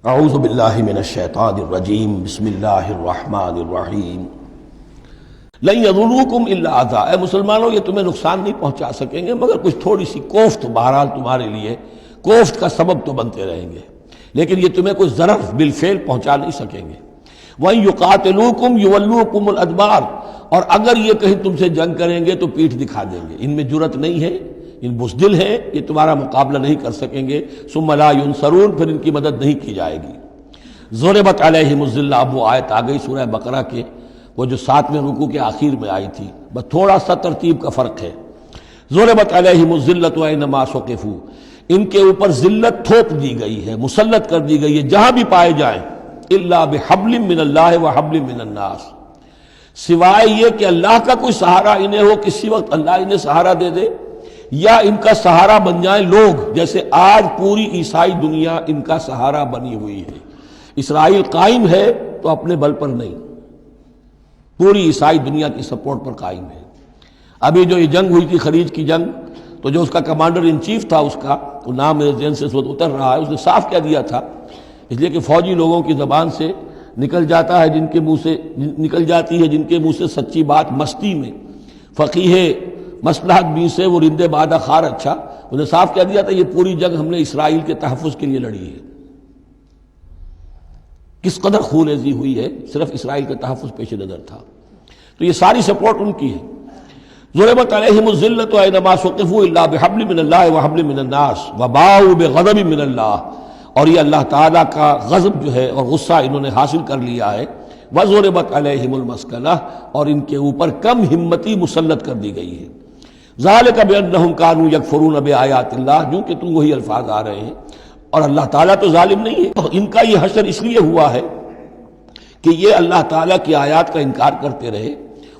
اعوذ باللہ من الشیطان الرجیم بسم اللہ الرحمن الرحیم لن یضروکم الا اذی، اے مسلمانوں یہ تمہیں نقصان نہیں پہنچا سکیں گے مگر کچھ تھوڑی سی کوفت، بہرحال تمہارے لیے کوفت کا سبب تو بنتے رہیں گے، لیکن یہ تمہیں کوئی ضرر بالفعل پہنچا نہیں سکیں گے۔ وَإِن يُقَاتِلُوكُمْ يُوَلُّوكُمُ الْأَدْبَارَ، اور اگر یہ کہیں تم سے جنگ کریں گے تو پیٹھ دکھا دیں گے، ان میں جرأت نہیں ہے، ان بزدل ہیں، یہ تمہارا مقابلہ نہیں کر سکیں گے۔ ثم لا ينصرون، پھر ان کی مدد نہیں کی جائے گی۔ ضربت علیہم الذلہ، اب وہ آیت آ گئی سورہ بقرہ کے وہ جو 7ویں رکوع کے آخر میں آئی تھی، بس تھوڑا سا ترتیب کا فرق ہے۔ ضربت علیہم الذلۃ اینما ثقفوا، ان کے اوپر ذلت تھوپ دی گئی ہے، مسلط کر دی گئی ہے جہاں بھی پائے جائیں، الا بحبل من اللہ وحبل من الناس، سوائے یہ کہ اللہ کا کوئی سہارا انہیں ہو، کسی وقت اللہ انہیں سہارا دے دے، یا ان کا سہارا بن جائیں لوگ، جیسے آج پوری عیسائی دنیا ان کا سہارا بنی ہوئی ہے۔ اسرائیل قائم ہے تو اپنے بل پر نہیں، پوری عیسائی دنیا کی سپورٹ پر قائم ہے۔ ابھی جو یہ جنگ ہوئی تھی، خلیج کی جنگ، تو جو اس کا کمانڈر ان چیف تھا، اس کا وہ نام میرے ذہن سے اس وقت اتر رہا ہے، اس نے صاف کہہ دیا تھا، اس لیے کہ فوجی لوگوں کی زبان سے نکل جاتا ہے، جن کے منہ سے نکل جاتی ہے، جن کے منہ سے سچی بات مستی میں، فقیہ مصلحت بھی سے وہ رندے بادہ خار اچھا، انہوں نے صاف کہہ دیا تھا یہ پوری جنگ ہم نے اسرائیل کے تحفظ کے لیے لڑی ہے۔ کس قدر خون ریزی ہوئی ہے، صرف اسرائیل کا تحفظ پیش نظر تھا، تو یہ ساری سپورٹ ان کی ہے۔ ضربت علیہم الذلۃ اینما ثقفوا الا بحبل من اللہ وحبل من الناس وباؤوا بغضب من اللہ، اور یہ اللہ تعالیٰ کا غضب جو ہے اور غصہ انہوں نے حاصل کر لیا ہے۔ وضربت علیہم المسکنہ، اور ان کے اوپر کم ہمتی مسلط کر دی گئی ہے۔ ذالک بانہم کانوا یکفرون بآیات اللہ، جو کہ تم وہی الفاظ آ رہے ہیں، اور اللہ تعالیٰ تو ظالم نہیں ہے، ان کا یہ حشر اس لیے ہوا ہے کہ یہ اللہ تعالیٰ کی آیات کا انکار کرتے رہے۔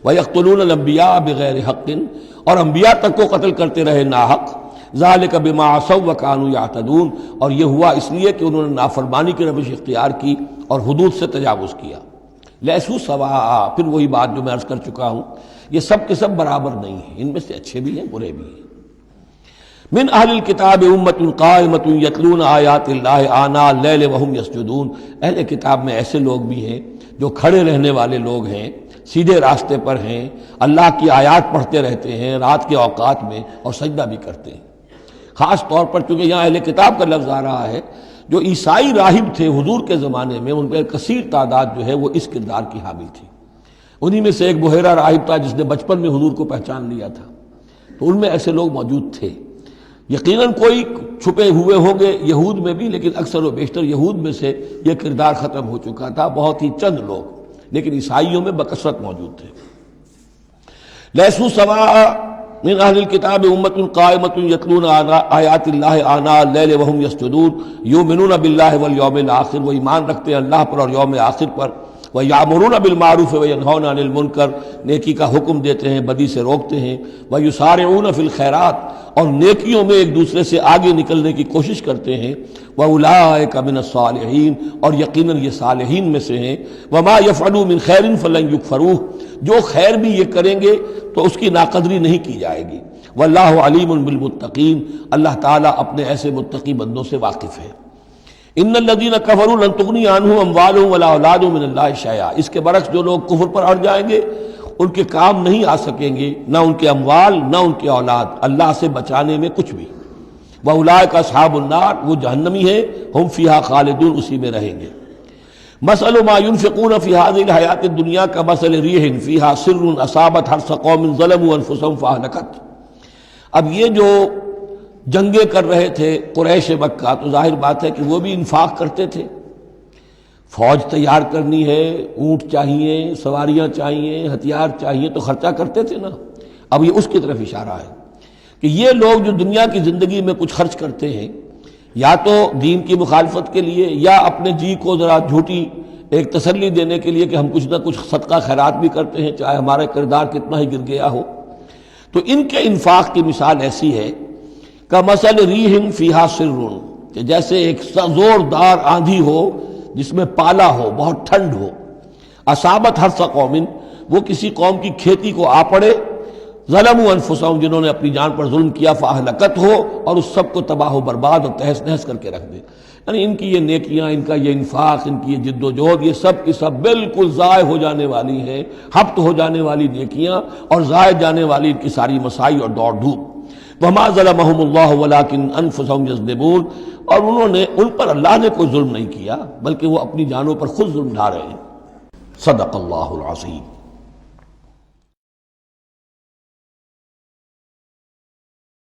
وَيَقْتُلُونَ الْأَنْبِيَاءَ بِغَيْرِ حَقٍّ، اور انبیاء تک کو قتل کرتے رہے ناحق۔ ذَلِكَ بِمَا عَصَوْا وَكَانُوا يَعْتَدُونَ، اور یہ ہوا اس لیے کہ انہوں نے نافرمانی کی روش اختیار کی اور حدود سے تجاوز کیا۔ لَيْسُوا سَوَاءً، پھر وہی بات جو میں عرض کر چکا ہوں، یہ سب کے سب برابر نہیں ہیں، ان میں سے اچھے بھی ہیں برے بھی ہیں۔ من اہل الکتاب امۃ قائمۃ یتلون آیات اللہ آناء اللیل وہم یسجدون، اہل کتاب میں ایسے لوگ بھی ہیں جو کھڑے رہنے والے لوگ ہیں، سیدھے راستے پر ہیں، اللہ کی آیات پڑھتے رہتے ہیں رات کے اوقات میں اور سجدہ بھی کرتے ہیں۔ خاص طور پر چونکہ یہاں اہل کتاب کا لفظ آ رہا ہے، جو عیسائی راہب تھے حضور کے زمانے میں، ان پر کثیر تعداد جو ہے وہ اس کردار کی حامل تھی۔ انہی میں سے ایک بحیرہ راہب تھا جس نے بچپن میں حضور کو پہچان لیا تھا، تو ان میں ایسے لوگ موجود تھے۔ یقیناً کوئی چھپے ہوئے ہوں گے یہود میں بھی، لیکن اکثر و بیشتر یہود میں سے یہ کردار ختم ہو چکا تھا، بہت ہی چند لوگ، لیکن عیسائیوں میں بکثرت موجود تھے۔ لیسوا سواء من اہل الکتاب امۃ قائمۃ یتلون آیات اللہ آناء اللیل وہم یسجدون یؤمنون باللہ والیوم الآخر، وہ ایمان رکھتے ہیں اللہ پر اور یوم آخر پر۔ وَيَأْمُرُونَ بِالْمَعْرُوفِ وَيَنْهَوْنَ عَنِ الْمُنْكَرِ، نیکی کا حکم دیتے ہیں، بدی سے روکتے ہیں۔ وَيُسَارِعُونَ فِي الْخَيْرَاتِ، اور نیکیوں میں ایک دوسرے سے آگے نکلنے کی کوشش کرتے ہیں۔ وَأُولَٰئِكَ مِنَ الصَّالِحِينَ، اور یقیناً یہ صالحین میں سے ہیں۔ وَمَا يَفْعَلُوا مِنْ خَيْرٍ فَلَنْ يُكْفَرُوهُ، جو خیر بھی یہ کریں گے تو اس کی ناقدری نہیں کی جائے گی۔ وَاللَّهُ عَلِيمٌ بِالْمُتَّقِينَ، اللہ تعالیٰ اپنے ایسے متقی بندوں سے واقف ہے۔ ان الذین کفروا لن تغنی عنہم اموالہم ولا اولادہم من اللہ شیئا، اس کے برعکس جو لوگ کفر پر اڑ جائیں گے ان کے کام نہیں آ سکیں گے، نہ ان کے اموال نہ ان کے اولاد، اللہ سے بچانے میں کچھ بھی۔ واولئک اصحاب النار، وہ جہنمی ہیں، ہم فیہا خالدون، اسی میں رہیں گے۔ مثل ما ينفقون فی هذه الحیاۃ الدنیا کمثل ریح فیہا سر اصابت حرث قوم ظلموا انفسهم فاہلکت۔ اب یہ جو جنگیں کر رہے تھے قریش مکہ، تو ظاہر بات ہے کہ وہ بھی انفاق کرتے تھے، فوج تیار کرنی ہے، اونٹ چاہیے، سواریاں چاہیے، ہتھیار چاہیے، تو خرچہ کرتے تھے نا۔ اب یہ اس کی طرف اشارہ ہے کہ یہ لوگ جو دنیا کی زندگی میں کچھ خرچ کرتے ہیں، یا تو دین کی مخالفت کے لیے، یا اپنے جی کو ذرا جھوٹی ایک تسلی دینے کے لیے کہ ہم کچھ نہ کچھ صدقہ خیرات بھی کرتے ہیں چاہے ہمارا کردار کتنا ہی گر گیا ہو، تو ان کے انفاق کی مثال ایسی ہے کمثل ریح فیہا سر، کہ جیسے ایک زوردار آندھی ہو جس میں پالا ہو، بہت ٹھنڈ ہو، اصابت حرث قوم، وہ کسی قوم کی کھیتی کو آ پڑے، ظلموا انفسہم، جنہوں نے اپنی جان پر ظلم کیا، فاہلکت ہو، اور اس سب کو تباہ و برباد اور تہس نہس کر کے رکھ دے۔ یعنی ان کی یہ نیکیاں، ان کا یہ انفاق، ان کی یہ جد و جہد، یہ سب کی سب بالکل ضائع ہو جانے والی ہیں، ہبط ہو جانے والی نیکیاں اور ضائع جانے والی ان کی ساری مساعی اور دوڑ دھوپ۔ وما ظلمهم اللہ ولکن انفسہم یظلمون، اور انہوں نے، ان پر اللہ نے کوئی ظلم نہیں کیا بلکہ وہ اپنی جانوں پر خود ظلم ڈھا رہے ہیں۔ صدق اللہ العظیم۔